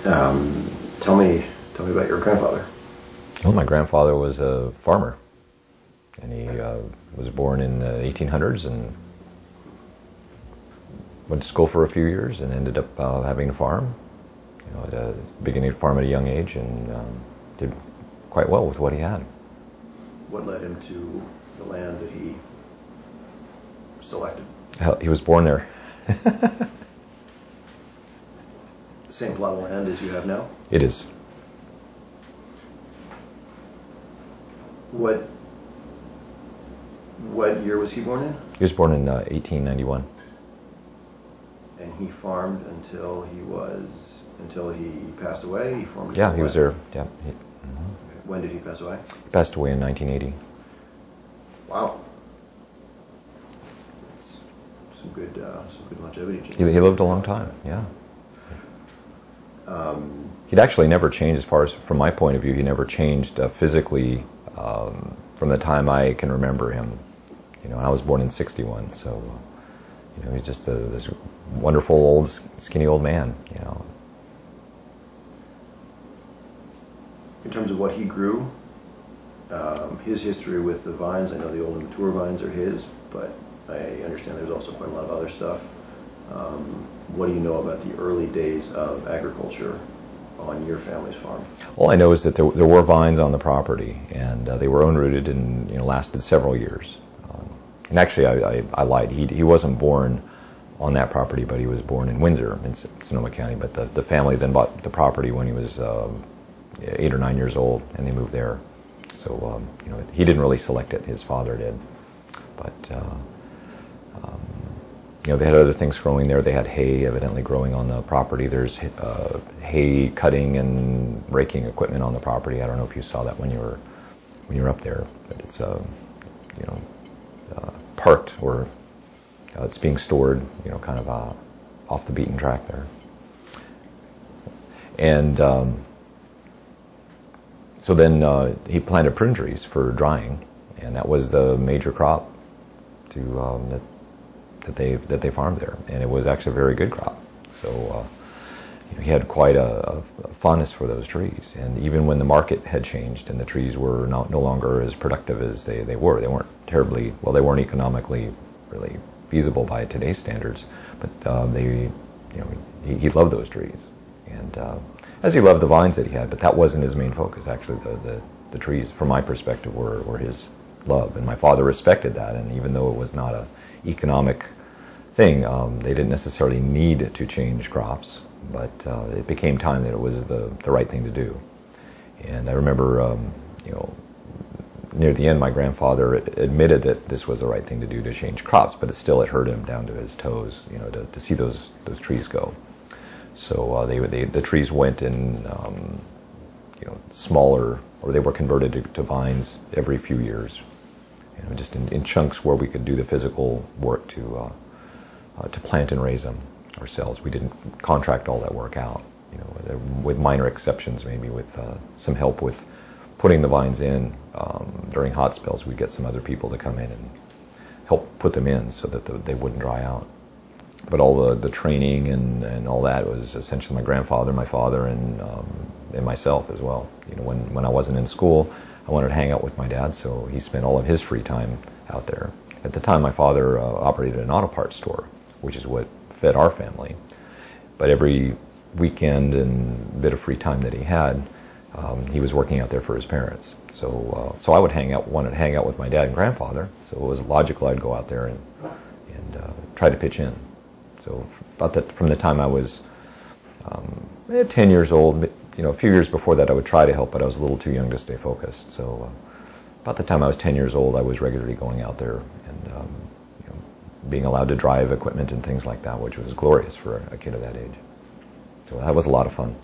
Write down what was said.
Tell me about your grandfather. Well, my grandfather was a farmer, and he was born in the 1800s and went to school for a few years and ended up having a farm. Beginning to farm at a young age, and did quite well with what he had. What led him to the land that he selected? He was born there. The same plot of land as you have now? It is. What year was he born in? He was born in 1891. And he farmed until he passed away? He farmed Yeah, he was there. Yeah. When did he pass away? He passed away in 1980. Wow. Some good longevity. He lived a long time, yeah. He'd actually never changed, as far as from my point of view, he never changed physically from the time I can remember him. And I was born in '61, so he's just this wonderful old skinny old man. In terms of what he grew, his history with the vines, I know the old and mature vines are his, but I understand there's also quite a lot of other stuff. What do you know about the early days of agriculture on your family's farm? All I know is that there were vines on the property, and they were unrooted and lasted several years. And actually, I lied. He wasn't born on that property, but he was born in Windsor, in Sonoma County. But the family then bought the property when he was 8 or 9 years old, and they moved there. So he didn't really select it; his father did. But they had other things growing there. They had hay evidently growing on the property. There's hay cutting and raking equipment on the property. I don't know if you saw that when you were up there, but it's parked, or it's being stored, kind of off the beaten track there. And so then he planted prune trees for drying, and that was the major crop that they farmed there, and it was actually a very good crop. So he had quite a fondness for those trees, and even when the market had changed and the trees were no longer as productive as they weren't terribly well. They weren't economically really feasible by today's standards, but he loved those trees, and as he loved the vines that he had. But that wasn't his main focus. Actually, the trees, from my perspective, were his love, and my father respected that. And even though it was not an economic thing, they didn't necessarily need to change crops, but it became time that it was the right thing to do. And I remember, near the end, my grandfather admitted that this was the right thing to do, to change crops, but it hurt him down to his toes, to see those trees go. So the trees went in, smaller, or they were converted to vines every few years, just in chunks where we could do the physical work to plant and raise them ourselves. We didn't contract all that work out, with minor exceptions, maybe with some help with putting the vines in. During hot spells, we'd get some other people to come in and help put them in so that they wouldn't dry out. But all the training and all that was essentially my grandfather, my father, and myself as well. When I wasn't in school, I wanted to hang out with my dad, so he spent all of his free time out there. At the time, my father operated an auto parts store, which is what fed our family. But every weekend and bit of free time that he had, he was working out there for his parents. So I would wanted to hang out with my dad and grandfather. So it was logical I'd go out there and try to pitch in. So from the time I was 10 years old, a few years before that I would try to help, but I was a little too young to stay focused. So about the time I was 10 years old, I was regularly going out there and being allowed to drive equipment and things like that, which was glorious for a kid of that age. So that was a lot of fun.